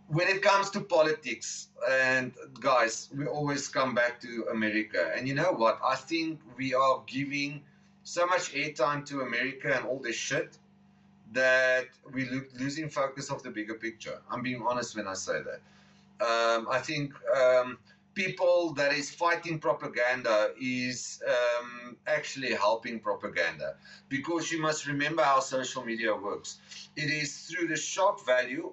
when it comes to politics, and guys, we always come back to America. And you know what? I think we are giving so much airtime to America and all this shit that we're losing focus of the bigger picture. I'm being honest when I say that. I think people that is fighting propaganda is actually helping propaganda, because you must remember how social media works. It is through the shock value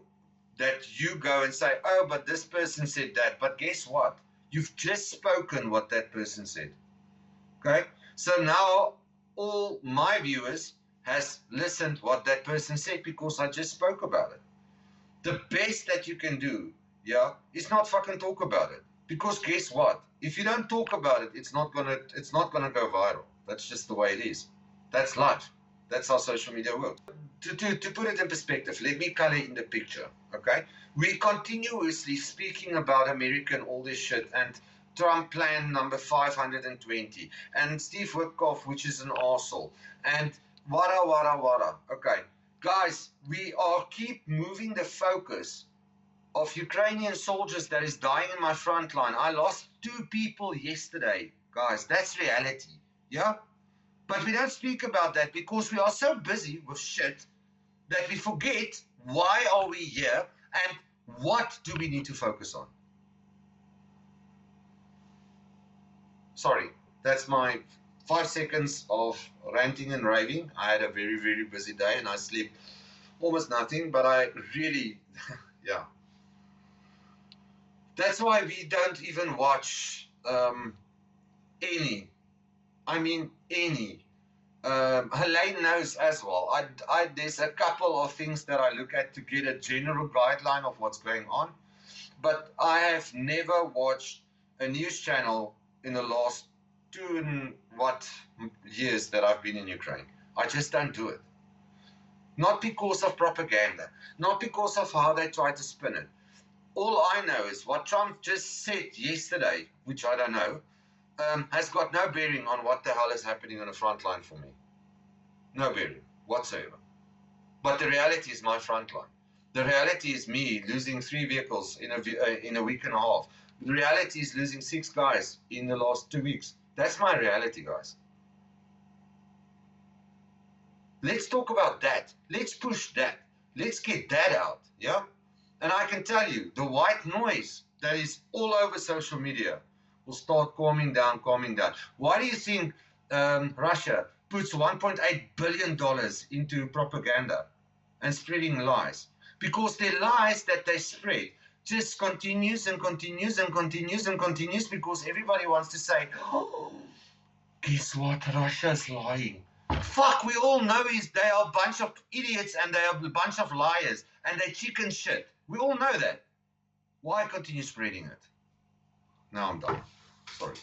that you go and say, oh, but this person said that. But guess what? You've just spoken what that person said. Okay? So now all my viewers has listened what that person said because I just spoke about it. The best that you can do, yeah, is not fucking talk about it. Because guess what? If you don't talk about it, it's not gonna go viral. That's just the way it is. That's life. That's how social media works. To put it in perspective, let me color in the picture. Okay? We continuously speaking about America and all this shit, and Trump plan number 520, and Steve Witkoff, which is an arsehole, and wada. Okay, guys, we are keep moving the focus of Ukrainian soldiers that is dying in my front line. I lost 2 people yesterday, guys. That's reality. Yeah? But we don't speak about that because we are so busy with shit that we forget why are we here and what do we need to focus on. Sorry, that's my 5 seconds of ranting and raving. I had a very, very busy day and I sleep almost nothing, but I really, yeah. That's why we don't even watch any. Helene knows as well. There's a couple of things that I look at to get a general guideline of what's going on, but I have never watched a news channel in the last 2 and what years that I've been in Ukraine. I just don't do it. Not because of propaganda, not because of how they try to spin it. All I know is what Trump just said yesterday, which I don't know, has got no bearing on what the hell is happening on the front line for me. No bearing whatsoever. But the reality is my front line. The reality is me losing 3 vehicles in a week and a half. The reality is losing 6 guys in the last 2 weeks. That's my reality, guys. Let's talk about that. Let's push that. Let's get that out, yeah? And I can tell you, the white noise that is all over social media will start calming down. Why do you think Russia puts $1.8 billion into propaganda and spreading lies? Because the lies that they spread just continues because everybody wants to say, oh, guess what? Russia's lying. Fuck, we all know they are a bunch of idiots and they are a bunch of liars and they chicken shit. We all know that. Why continue spreading it? Now I'm done. Sorry.